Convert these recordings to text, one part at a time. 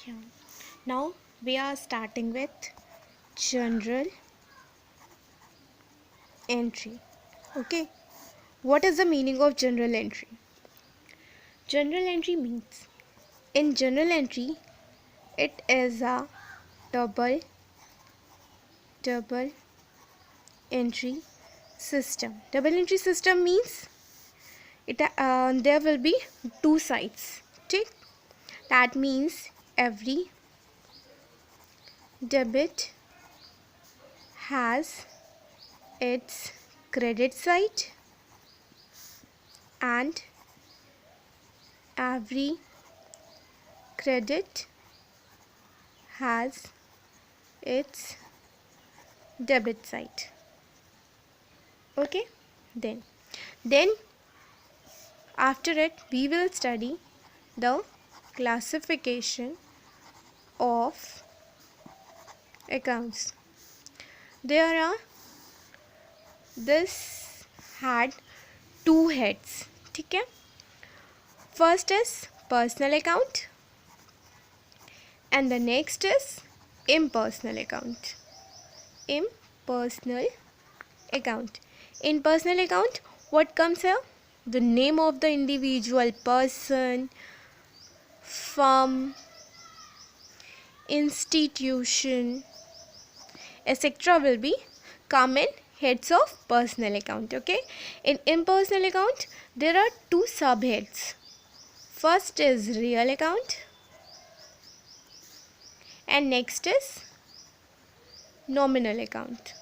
Yeah. Now we are starting with journal entry. Okay. What is the meaning of journal entry? Journal entry means in journal entry it is a double double entry system. Double entry system means there will be two sides. Okay? That means every debit has its credit side and every credit has its debit side. Okay, then after it we will study the classification of accounts. There are this had two heads. ठीक है? First is personal account and the next is impersonal account. Impersonal account. In personal account, what comes here? The name of the individual person, firm, institution, etc. will be come in heads of personal account. Okay. In impersonal account, there are two subheads. First is real account and next is nominal account.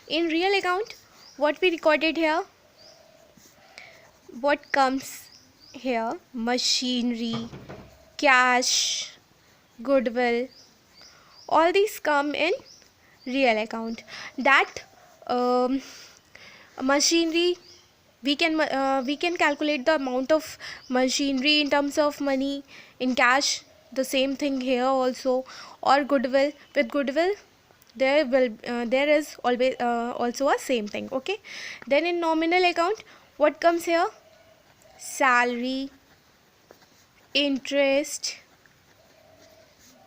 In real account, what we recorded here, what comes here, machinery, cash, goodwill, all these come in real account. That machinery, we can calculate the amount of machinery in terms of money, in cash, the same thing here also. Or goodwill, with goodwill there is always also a same thing. Okay, then in nominal account, what comes here? Salary, interest,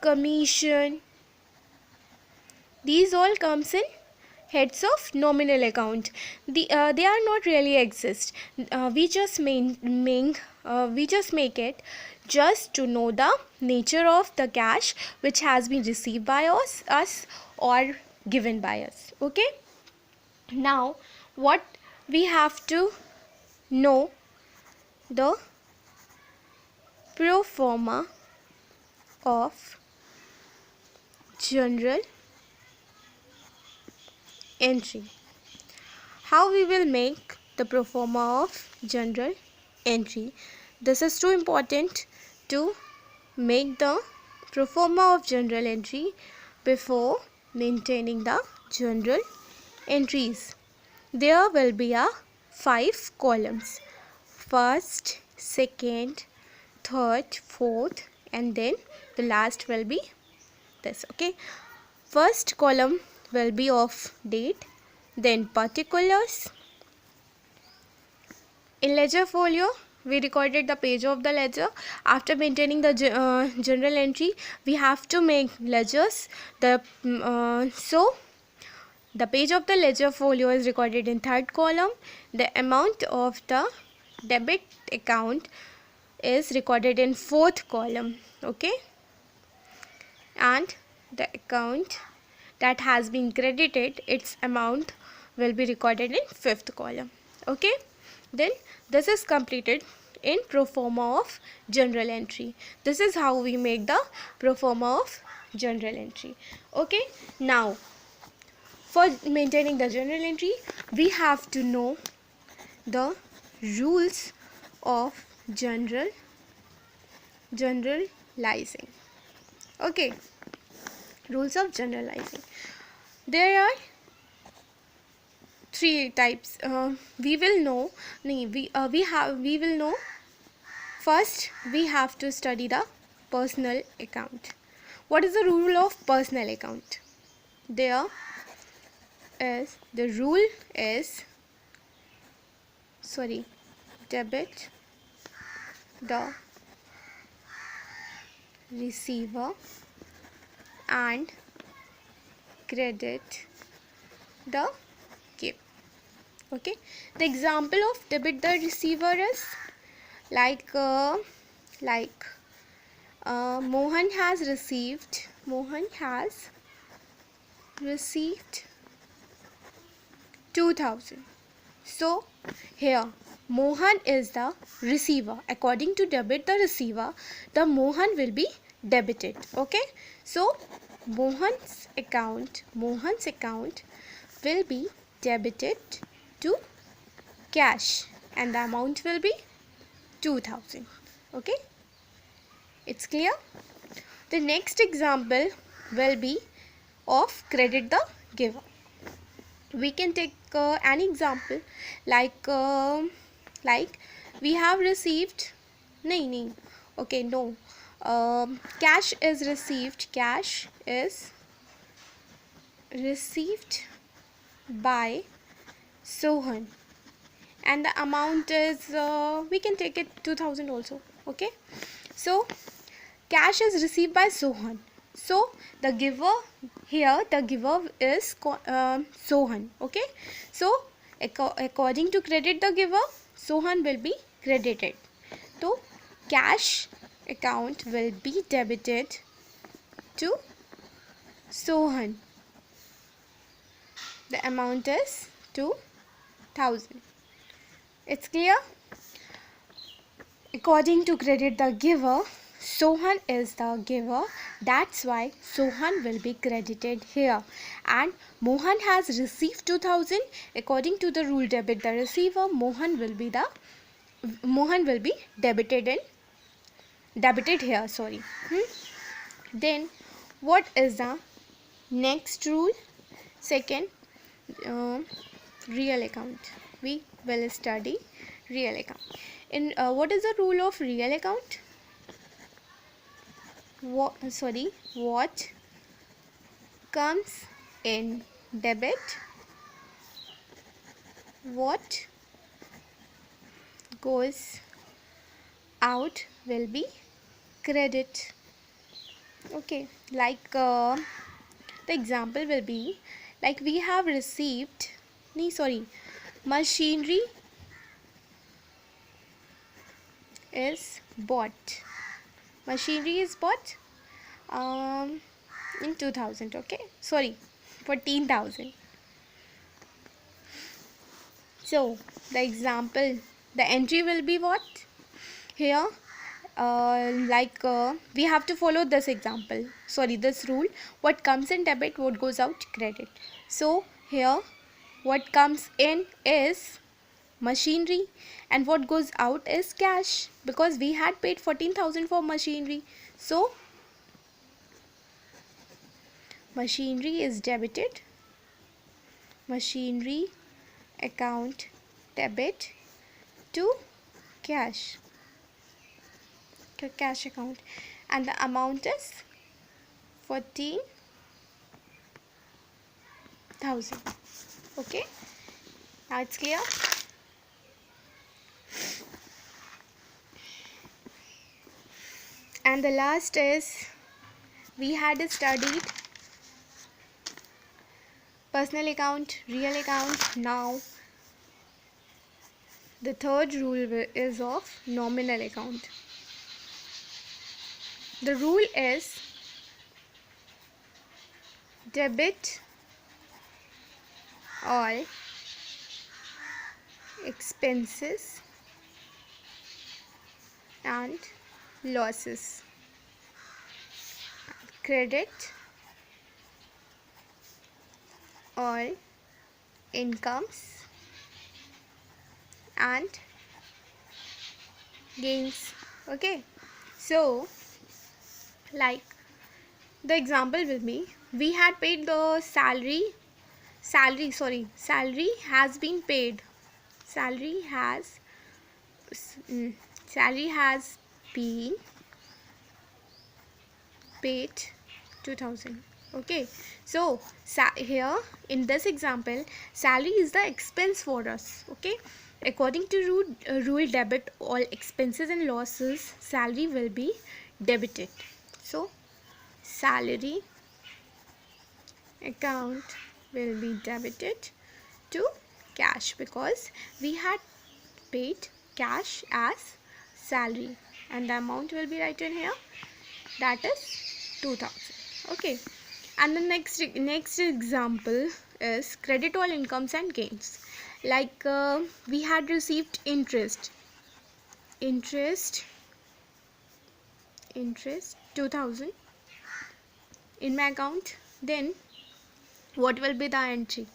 commission, these all comes in heads of nominal account. They are not really exist. We just make it just to know the nature of the cash which has been received by us or given by us. Okay. Now what we have to know, the pro forma of journal entry. How we will make the pro forma of journal entry? This is too important to make the pro forma of journal entry before maintaining the journal entries. There will be a 5 columns: first, second, third, fourth, and then the last will be this. Okay, first column will be of date, then particulars. In ledger folio, we recorded the page of the ledger. After maintaining the journal entry, we have to make ledgers. So the page of the ledger folio is recorded in third column. The amount of the debit account is recorded in fourth column. Okay, and the account that has been credited, its amount will be recorded in fifth column. Okay, then this is completed in pro forma of journal entry. This is how we make the pro forma of journal entry. Okay, now for maintaining the journal entry, we have to know the rules of journalizing. Okay, rules of journalizing. There are 3 types. We will know. We will know. First, we have to study the personal account. What is the rule of personal account? The rule is debit the receiver and credit the giver. Okay, the example of debit the receiver is like Mohan has received 2000. So here Mohan is the receiver. According to debit the receiver, the Mohan will be debited. Okay, so Mohan's account will be debited to cash and the amount will be 2000. Okay, it's clear. The next example will be of credit the giver. We can take an example like we have received cash is received by Sohan and the amount is we can take it 2000 also. Okay, so cash is received by Sohan. So the giver is Sohan. Okay, so according to credit the giver, Sohan will be credited. So cash account will be debited to Sohan. The amount is 2000. It's clear. According to credit the giver, Sohan is the giver, that's why Sohan will be credited here. And Mohan has received 2000. According to the rule debit the receiver, Mohan will be debited here. Then what is the next rule? Second, real account. We will study real account. In what is the rule of real account? What comes in debit, what goes out will be credit. Okay, like the example will be like we have received machinery is bought. Machinery is bought in 2000. Okay, 14,000. So the example, the entry will be what here? We have to follow this this rule. What comes in debit, what goes out credit. So here what comes in is machinery and what goes out is cash, because we had paid 14,000 for machinery. So machinery is debited, machinery account debit to cash account, and the amount is 14,000. Okay, now it's clear. And the last is we had studied personal account, real account. Now the third rule is of nominal account. The rule is debit all expenses and losses, credit all incomes and gains. Okay, so like the example will be we had paid the salary has been paid. Salary has been paid 2000. Okay, so here in this example, salary is the expense for us. Okay, according to rule debit all expenses and losses, salary will be debited. So salary account will be debited to cash because we had paid cash as salary, and the amount will be written here, that is 2000. Okay, and the next example is credit all incomes and gains. Like we had received interest 2000 in my account. Then what will be the entry?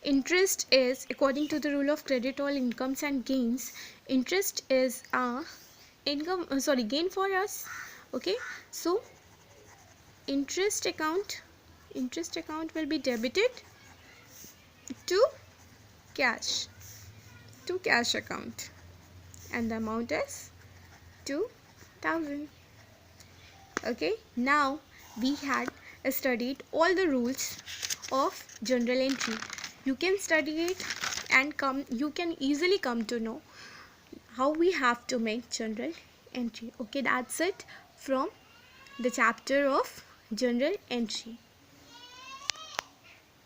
Interest is, according to the rule of credit all incomes and gains, interest is a gain for us. Okay, so interest account will be debited to cash account, and the amount is 2000. Okay, now we had studied all the rules of journal entry. You can study it and you can easily come to know how we have to make journal entry. Okay, that's it from the chapter of journal entry.